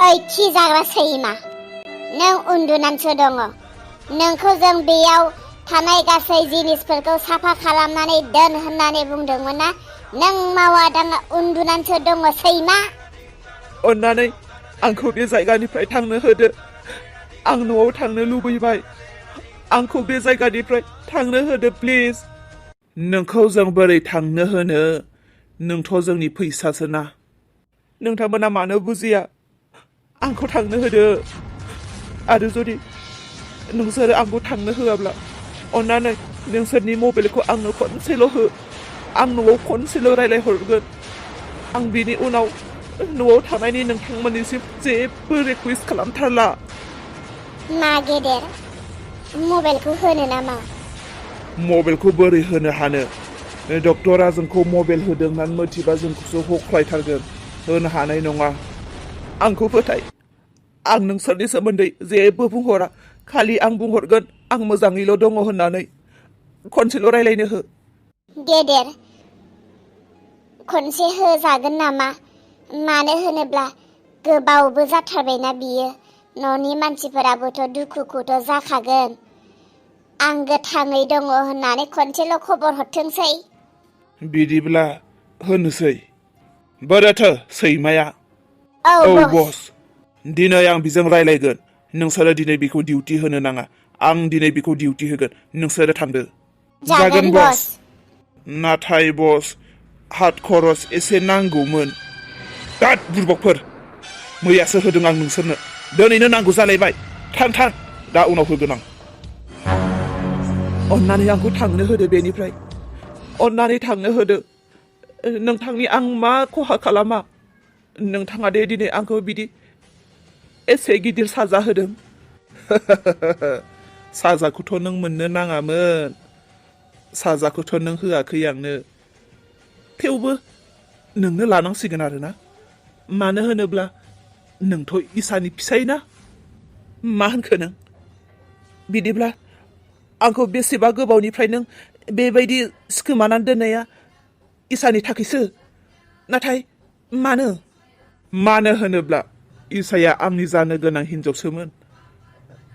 ओइ खि जाग्रा सैमा नों उन्दुनानैसो दङ नोंखौ जों बेयाव थानाय गासै जिनिसफोरखौ साफा खालामनानै दोन होननानै बुंदोंमोन ना नों मावा दाङा उन्दुनानैसो दङ सैमा अन्नानै आंखौ बे जायगानिफ्राय थांनो होदो आं न'आव थांनो लुबैबाय आंखौ बे जायगानिफ्राय थांनो होदो प्लिज नोंखौ जों बोरै थांनो होनो नोंथ' जोंनि फैसासो ना नोंथांमोना मानो बुजिया आंखौ थांनो होदो आरो जुदि नोंसोरो आंखौ थांनो होआब्ला अन्नानै नोंसोरनि मबाइलखौ आंनो खनसेल' हो आं न'आव खनसेल' रायलायहरगोन आं बिनि उनाव न'आव थानायनि नोंथांमोननिसिम जेबो रिकुवेस्ट खालामथारला मा गेदेर मबाइलखौ होनो नामा मबाइलखौ बोरै होनो हानो डक्टरा जोंखौ मबाइल होदों होननानै मिथिबा जोंखौसो हख्लायथारगोन होनो हानाय नङा आंखौ फोथाय आं नोंसोरनि सोमोन्दै जेबो बुंहरा खालि आं बुंहरगोन आं मोजाङैल' दङ होननानै खनसेल' रायलायनो हो गेदेर खनसे होजागोन नामा मानो होनोब्ला गोबावबो जाथारबायना बियो न'नि मानसिफोराबोथ' दुखुखौथ' जाखागोन आं गोथाङै दङ होननानै खनसेल' खबर हरथोंसै बिदिब्ला होनोसै बोरैथो सैमाया औ बस दिनै आं बिजों रायलायगोन नोंसोरो दिनै बिखौ डिउटि होनो नाङा आं दिनै बिखौ डिउटि होगोन नोंसोरो थांदो जागोन बस नाथाय बस हात खरस एसे नांगौमोन दाद बुरबकफोर मैयासो होदों आं नोंसोरनो दिनैनो नांगौ जालायबाय थां दा उनाव होगोन आं अन्नानै आंखौ थांनो होदो बेनिफ्राय अन्नानै थांनो होदो नोंथांनि आं मा खहा खालामा नोंथाङा दे दिनै आंखौ बिदि एसे गिदिर साजा होदों साजाखौथ' नों मोननो नाङामोन साजाखौथ' नों होआखै आंनो थेवबो नोंनो लानांसिगोन आरोना मानो होनोब्ला नोंथ' इसानि फिसाय ना मा होनखो नों बिदिब्ला आंखौ बेसेबा गोबावनिफ्राय नों बेबायदि सिखोमानानै दोननाया इसानि थाखायसो नाथाय मानो होनोब्ला इसाया आंनि जानो गोनां हिनजावसोमोन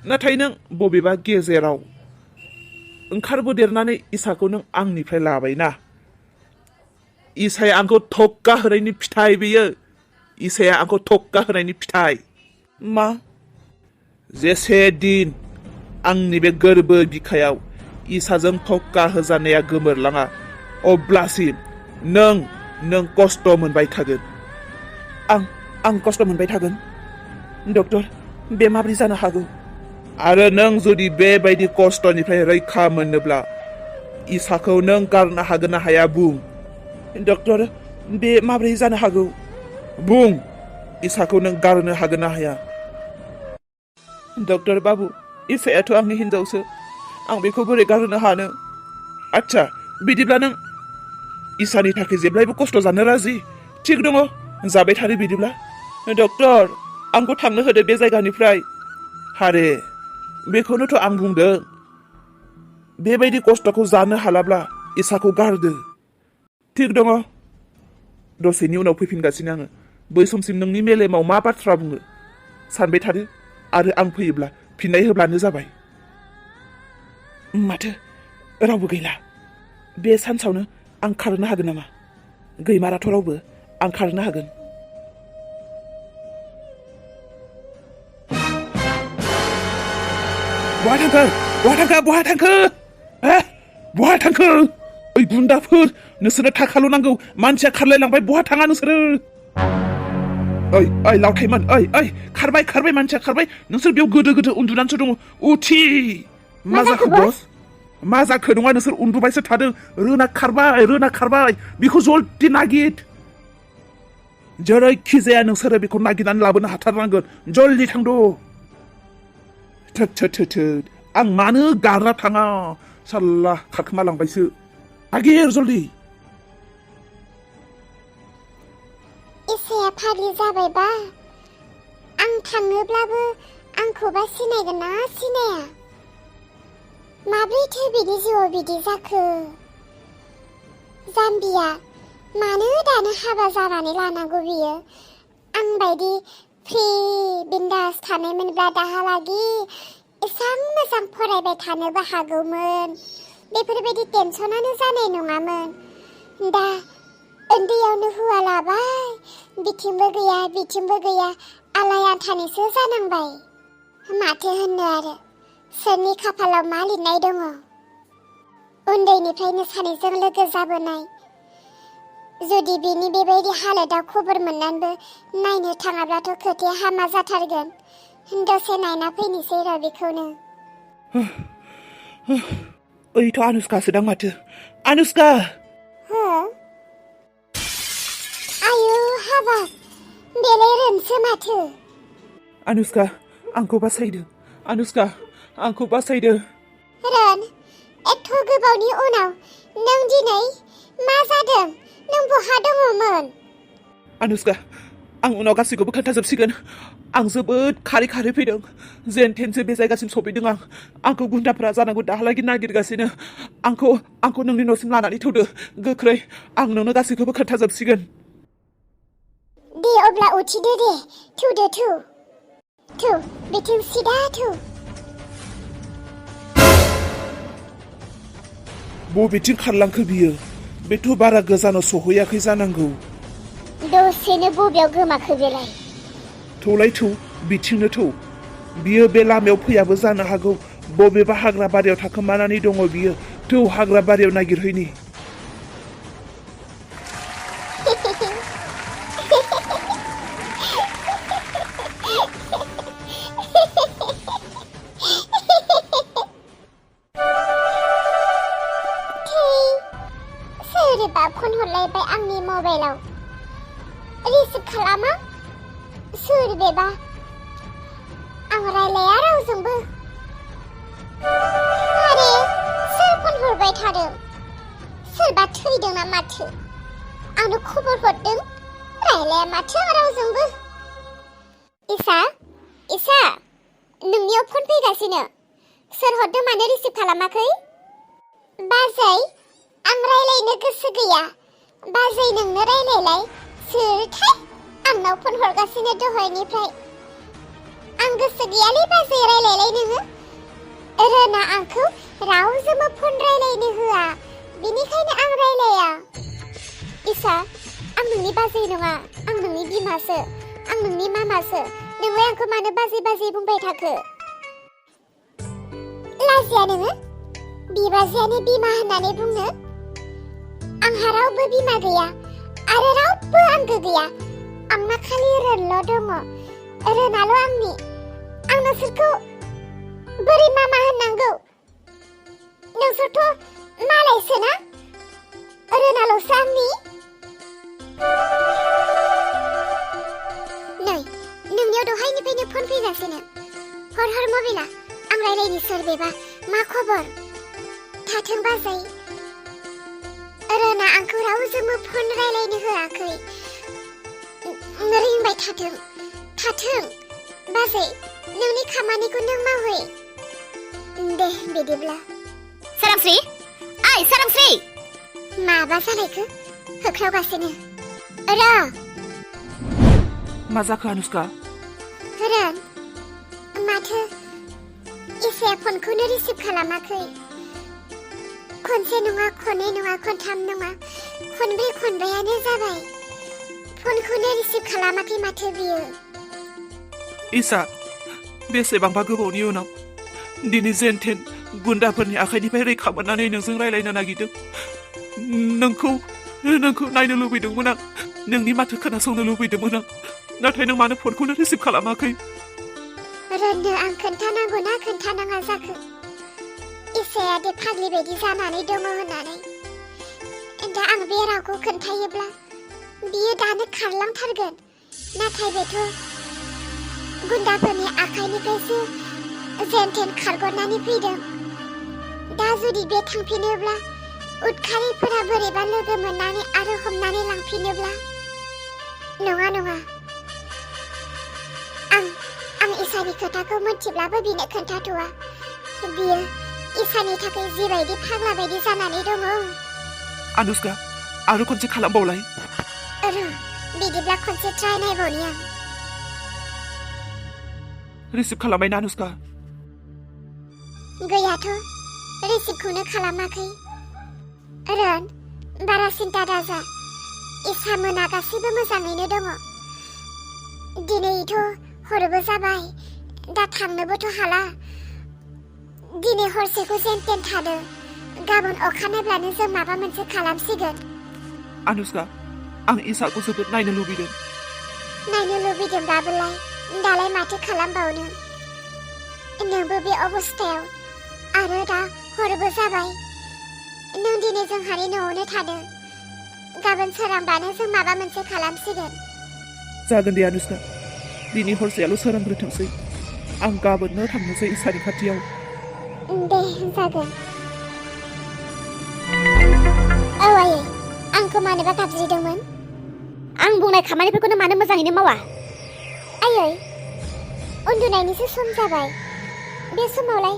नाथाय नों बबेबा गेजेराव ओंखारबोदेरनानै इसाखौ नों आंनिफ्राय लाबायना इसाया आंखौ थक्का होनायनि फिथाइ बेयो इसाया आंखौ थक्का होनायनि फिथाइ मा जेसे दिन आंनि बे गोरबो बिखायाव इसाजों थक्का होजानाया गोमोरलाङा अब्लासिम नों खस्थ' मोनबाय थागोन आं खस्थ' मोनबाय थागोन डक्टर बे माब्रै जानो हागौ आरो नों जुदि बेबायदि खस्थ'निफ्राय रैखा मोनोब्ला इसाखौ नों गारनो हागोन ना हाया बुं डक्टर बे माब्रै जानो हागौ बुं इसाखौ नों गारनो हागोन ना हाया डक्टर बाबु इसायाथ' आंनि हिनजावसो आं बेखौ बोरै गारनो हानो आच्छा बिदिब्ला नों इसानि थाखाय जेब्लायबो खस्थ' जानो राजि थिग दङ जाबाय थारो बिदिब्ला डक्टर आंखौ थांनो होदो बे जायगानिफ्राय हारे बेखौनोथ' आं बुंदों बेबायदि खस्थ'खौ जानो हालाब्ला इसाखौ गारदो थिग दङ दसेनि उनाव फैफिनगासिनो आङो बै समसिम नोंनि मेलेमाव मा बाथ्रा बुङो सानबाय थादो आरो आं फैयोब्ला फिननाय होब्लानो जाबाय माथो रावबो गैला बे सान्सावनो आं खारनो हागोन नामा गैमाराथ' रावबो आं खारनो हागोन बहा थांखो ओइ गुन्दाफोर नोंसोरनो थाखाल' नांगौ मानसिया खारलायलांबाय बहा थाङा नोंसोरो ओइ लावथायमोन ओइ खारबाय मानसिया खारबाय नोंसोर बेयाव गोदो उन्दुनानैसो दङ उथि मा जाखो बस मा जाखो नङा नोंसोर उन्दुबायसो थादों रोना खारबाय बेखौ जल्दि नागिर जेरैखि जाया नोंसोरो बेखौ नागिरनानै लाबोनो हाथारनांगोन जल्दि थांद' थोद आं मानो गारना थाङा साल्ला खारखोमालांबायसो नागिर जल्दि इसाया फाग्लि जाबायबा आं थाङोब्लाबो आंखौबा सिनायगोन ना सिनाया माब्रैथो बिदि जिउआव बिदि जाखो जाम्बिया मानो दानो हाबा जानानै लानांगौ बियो आं बायदि फ्रि बिन्दास थानायमोनब्ला दाहालागि एसां मोजां फरायबाय थानोबो हागौमोन। बेफोरबायदि टेनसनानो जानाय नङामोन। दा उन्दैयावनो हुवा लाबाय, बिथिंबो गैया बिथिंबो गैया, आलाय आथानिसो जानांबाय। माथो होननो आरो, सोरनि खाफालाव मा लिरनाय दङ। उन्दैनिफ्रायनो सानैजों लोगो जाबोनाय। जुदि बिनि बेबायदि हालोदाव खबर मोननानैबो नायनो थाङाब्लाथ' खोथाया हामा जाथारगोन। दसे नायना फैनोसै र' बेखौनो। ओइथ' आनुष्कासो दां माथो। आनुष्का! हो? आयु हाबाब, बेलाय रोनसो माथो। आनुष्का, आंखौ बासायदो। आनुष्का, आंखौ बासायदो। रोन, एथ' गोबावनि उनाव नों दिनै मा जादों? नों बहा दङमोन? आनुष्का, आं उनाव गासैखौबो खोन्थाजोबसिगोन। आं जोबोद खारै खारै फैदों। जेन थेनसो बे जायगासिम सफैदों आं। आंखौ गुन्दाफोरा जानांगौ दाहालागि नागिरगासिनो। आंखौ नोंनि न'सिम लानानै थौदो। गोख्रै, आं नोंनो गासैखौबो खोन्थाजोबसिगोन। दे अब्ला उथिदो दे। थौदो थौ। थौ, बिथिं सिदा थौ। बबेथिं खारलांखो बियो? बेथ' बारा गोजानाव सहैयाखै जानांगौ। दसेनो बबेयाव गोमाखो बेलाय? थौलाय थौ, बिथिंनो थौ। बियो बे लामायाव फैयाबो जानो हागौ। बबेबा हाग्रा बारियाव थाखोमानानै दङ बियो। थौ, हाग्रा बारियाव नागिरहैनि। सोरबा फन हरलायबाय आंनि मबाइलाव। रिसिभ खालामा? सोर बेबा? आं रायलाया रावजोंबो। आरे, सोर फन हरबाय थादों? सोरबा थैदों ना माथो? आंनो खबर हरदों, रायलाया माथो आं रावजोंबो। इसा, नोंनियाव फन फैगासिनो। सोर हरदों, मानो रिसिभ खालामाखै? बाजै, आं रायलायनो गोसो गैया। बाजै, नोंनो रायलायलाय। सोरथाय आंनाव फन हरगासिनो दहायनिफ्राय। आं गोसो गैयालै बाजै, रायलायलाय नोङो। रोना आंखौ रावजोंबो फन रायलायनो होआ, बिनिखायनो आं रायलाया। इसा, आं नोंनि बाजै नङा, आं नोंनि बिमासो, आं नोंनि मामासो। नोंलाय आंखौ मानो बाजै बाजै बुंबाय थाखो? लाजिया नोङो? बिबाजैयानो बिमा होननानै बुंनो? आंहा रावबो बिमा गैया आरो रावबो आंगो गैया। आंना खालि रोनल' दङ। रोनाल' आंनि। आं नोंसोरखौ बोरै मामा होननांगौ? नोंसोरथ' मालायसो ना? रोनाल'सो आंनि। नै, नोंनियाव दहायनिफ्रायनो फन फैगासिनो। हर मबाइला, आं रायलायनि। सोर बेबा? मा खबर? थाथों बाजै, रोना आंखौ रावजोंबो फन रायलायनो होआखै। रिंबाय थाथों बाजै, नोंनि खामानिखौ नों मावहै। दे बिदिब्ला। सोरांस्रि, ओइ सोरांस्रि! माबा जालायखो? होख्रावगासिनो। र! मा जाखो आनुष्का? रोन, माथो इसाया फनखौनो रिसिभ खालामाखै। खनसे नङा, खननै नङा, खनथाम नङा, खनब्रै खनबायानो जाबाय। फनखौनो रिसिभ खालामाखै माथो बियो। इसा, बेसेबांबा गोबावनि उनाव दिनै जेन थेन गुन्दाफोरनि आखाइनिफ्राय रैखा मोननानै नोंजों रायलायनो नागिरदों। नोंखौ नायनो लुबैदोंमोन आं। नोंनि माथो खोनासंनो लुबैदोंमोन आं। नाथाय नों मानो फनखौनो रिसिभ खालामाखै? रोननो आं खोन्थानांगौ ना खोन्थानाङा जाखो? इसाया दे फाग्लि बायदि जानानै दङ होननानै। दा आं बे रावखौ खोन्थायोब्ला बियो दानो खारलांथारगोन। नाथाय बेथ' गुन्दाफोरनि आखाइनिफ्रायसो जेनथेन खारग'नानै फैदों। दा जुदि बे थांफिनोब्ला उदखारिफोरा बोरैबा लोगो मोननानै आरो हमनानै लांफिनोब्ला? नङा, आं इसानि खोथाखौ मिथिब्लाबो बिनो खोन्थाथ'वा। बियो इसानि थाखाय जिबायदि फाग्ला बायदि जानानै दङ। आनुष्का, आरो खनसे खालामबावलाय। बिदिब्ला खनसे ट्राय नायबावनि आं। रिसिभ खालामबायना अनुष्का? गैयाथ' रिसिभखौनो खालामाखै। रन, बारा सिन्था दाजा। इसा मोना गासैबो मोजाङैनो दङ। दिनैथ' हरबो जाबाय, दा थांनोबोथ' हाला। दिनै हरसेखौ जेन तेन थादो, गाबोन अखानायब्लानो जों माबा मोनसे खालामसिगोन। अनुष्का, आं इसाखौ जोबोद नायनो लुबैदों। नायनो लुबैदोंब्लाबोलाय दालाय माथो खालामबावनो। नोंबो बे अबस्थायाव, आरो दा हरबो जाबाय। नों दिनै जोंहानि न'आवनो थादो, गाबोन सोरांबानो जों माबा मोनसे खालामसिगोन। जागोन दे अनुष्का, दिनै हरसेयाल' सोरांग्रोथोंसै। आं गाबोननो थांनोसै इसानि खाथियाव। दे जागोन। औ आयै, आंखौ मानोबा गाबज्रिदोंमोन? आं बुंनाय खामानिफोरखौनो मानो मोजाङैनो मावा? आयै, उन्दुनायनिसो सम जाबाय। बे समावलाय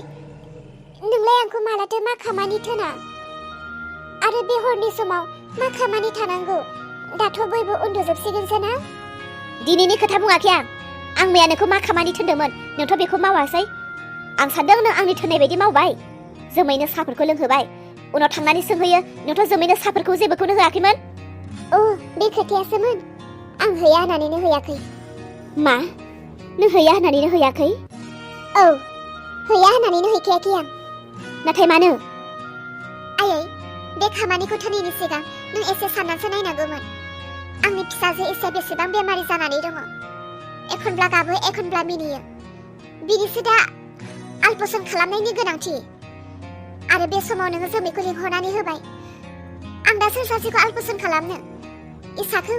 नोंलाय आंखौ मालाथो मा खामानि थोना? आरो बे हरनि समाव मा खामानि थानांगौ? दाथ' बयबो उन्दुजोबसिगोनसो ना? दिनैनि खोथा बुङाखै आं मैया नोंखौ मा खामानि थिनदोंमोन, नोंथ' बेखौ मावासै। आं सानदों नों आंनि थिननाय बायदि मावबाय। जोमैनो साहाफोरखौ लोंहोबाय। उनाव थांनानै सोंहैयो, नोंथ' जोमैनो साहाफोरखौ जेबोखौनो होआखैमोन। अ, बे खोथायासोमोन। आं हैया होननानैनो हैयाखै। मा? नों हैया होननानैनो हैयाखै? औ, हैया होननानैनो हैखायाखै आं। नाथाय मानो? आयै, बे खामानिखौ थोनैनि सिगां नों एसे साननानैसो नायनांगौमोन। आंनि फिसाजो इसे बेसेबां बेमारि जानानै दङ। एखनब्ला गाबो, एखनब्ला मिनियो। बिनिसो दा आलपसन खालामनायनि गोनांथि। आरो बे समाव नोङो जोमैखौ लिंहरनानै होबाय। आं दा सोर सासेखौ आलपसन खालामनो? इसाखौ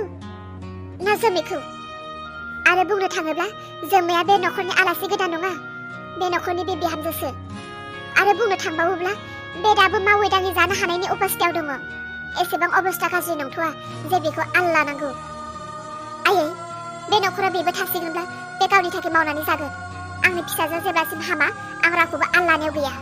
ना जोमैखौ? आरो बुंनो थाङोब्ला जोमैया बे न'खरनि आलासि गोदान नङा, बे न'खरनि बे बिहामजोसो। आरो बुंनो थांबावोब्ला बे दाबो मावै दाङै जानो हानायनि अबस्थायाव दङ। एसेबां अबस्था गाज्रि नंथ'आ जे बेखौ आल लानांगौ। आयै, बे न'खराव बेबो थासिगोनब्ला बे गावनि थाखाय मावनानै जागोन। आंनि फिसाजोआ जेब्लासिम हामा, आं रावखौबो आल लानायाव गैया।